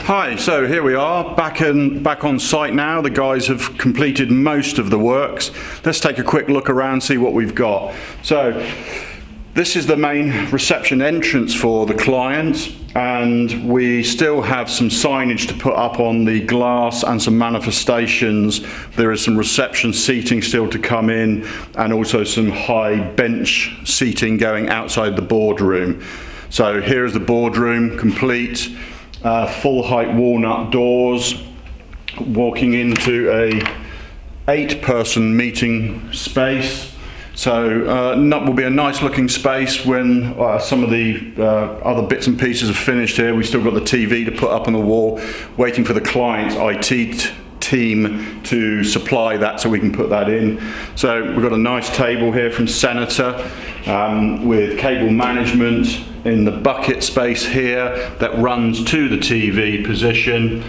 Hi, so here we are, back on site now. The guys have completed most of the works. Let's take a quick look around, see what we've got. So this is the main reception entrance for the client, and we still have some signage to put up on the glass and some manifestations. There is some reception seating still to come in, and also some high bench seating going outside the boardroom. So here is the boardroom complete. Full height walnut doors, walking into a 8-person meeting space. So that will be a nice looking space when some of the other bits and pieces are finished here. We've still got the TV to put up on the wall, waiting for the client's IT team to supply that so we can put that in. So we've got a nice table here from Senator with cable management in the bucket space here that runs to the TV position,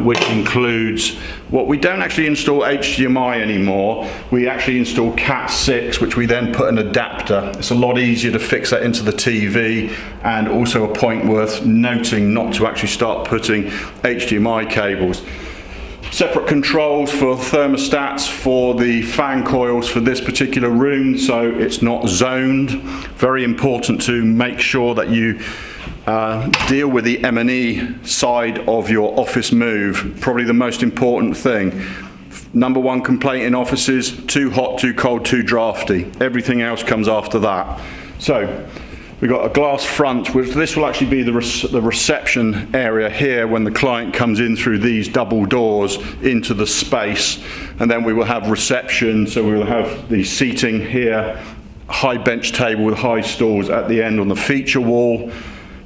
which includes what we don't actually install HDMI anymore. We actually install Cat6, which we then put an adapter. It's a lot easier to fix that into the TV, and also a point worth noting not to actually start putting HDMI cables. Separate controls for thermostats for the fan coils for this particular room, so it's not zoned. Very important to make sure that you deal with the M&E side of your office move. Probably the most important thing. Number one complaint in offices: too hot, too cold, too drafty. Everything else comes after that. So we've got a glass front, which this will actually be the reception area here when the client comes in through these double doors into the space. And then we will have reception, so we will have the seating here, high bench table with high stools at the end on the feature wall.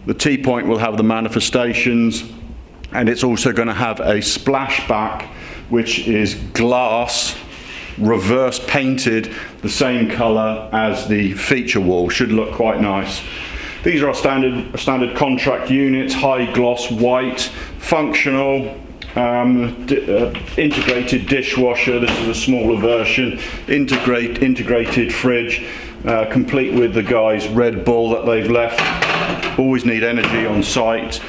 The T-point will have the manifestations, and it's also going to have a splashback, which is glass, reverse painted the same color as the feature wall. Should look quite nice. These are our standard contract units, high gloss white, functional, integrated dishwasher. This is a smaller version. Integrated fridge, complete with the guy's Red Bull that they've left. Always need energy on site.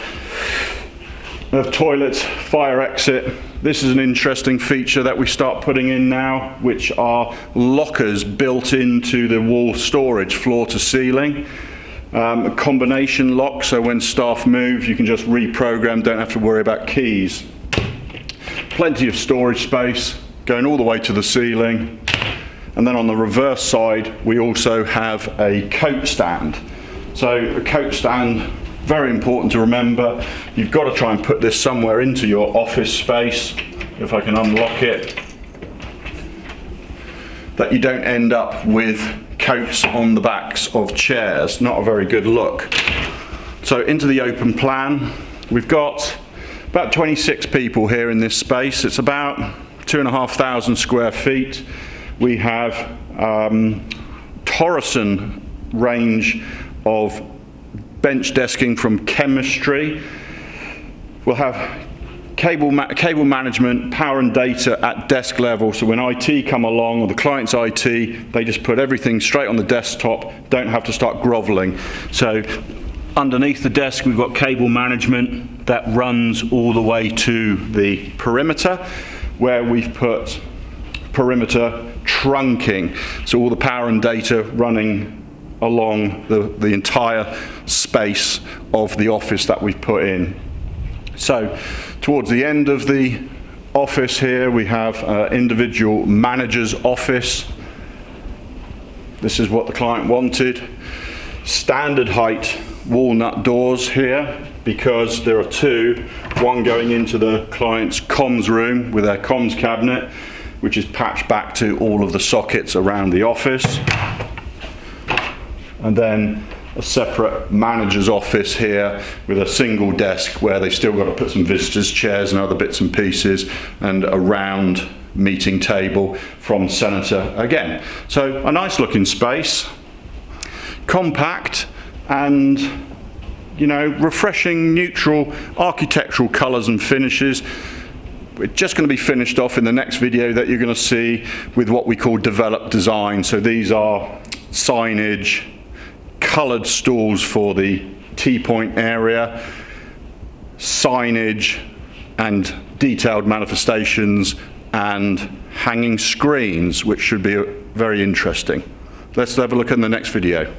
We have toilets, fire exit. This is an interesting feature that we start putting in now, which are lockers built into the wall storage, floor to ceiling. A combination lock, so when staff move, you can just reprogram, don't have to worry about keys. Plenty of storage space, going all the way to the ceiling. And then on the reverse side, we also have a coat stand. So a coat stand, very important to remember. You've got to try and put this somewhere into your office space. If I can unlock it, that you don't end up with coats on the backs of chairs. Not a very good look. So into the open plan, we've got about 26 people here in this space. It's about 2,500 square feet. We have Toresan Range of bench desking from chemistry. We'll have cable management, power and data at desk level, so when IT come along, or the client's IT, they just put everything straight on the desktop, don't have to start groveling. So underneath the desk we've got cable management that runs all the way to the perimeter, where we've put perimeter trunking, so all the power and data running along the entire space of the office that we've put in. So towards the end of the office here, we have individual manager's office. This is what the client wanted. Standard height walnut doors here, because there are two, one going into the client's comms room with their comms cabinet, which is patched back to all of the sockets around the office. And then a separate manager's office here with a single desk where they've still got to put some visitors' chairs and other bits and pieces, and a round meeting table from Senator again. So a nice looking space, compact, and refreshing neutral architectural colours and finishes. We're just going to be finished off in the next video that you're going to see with what we call developed design. So these are signage, coloured stools for the T-point area, signage and detailed manifestations and hanging screens, which should be very interesting. Let's have a look in the next video.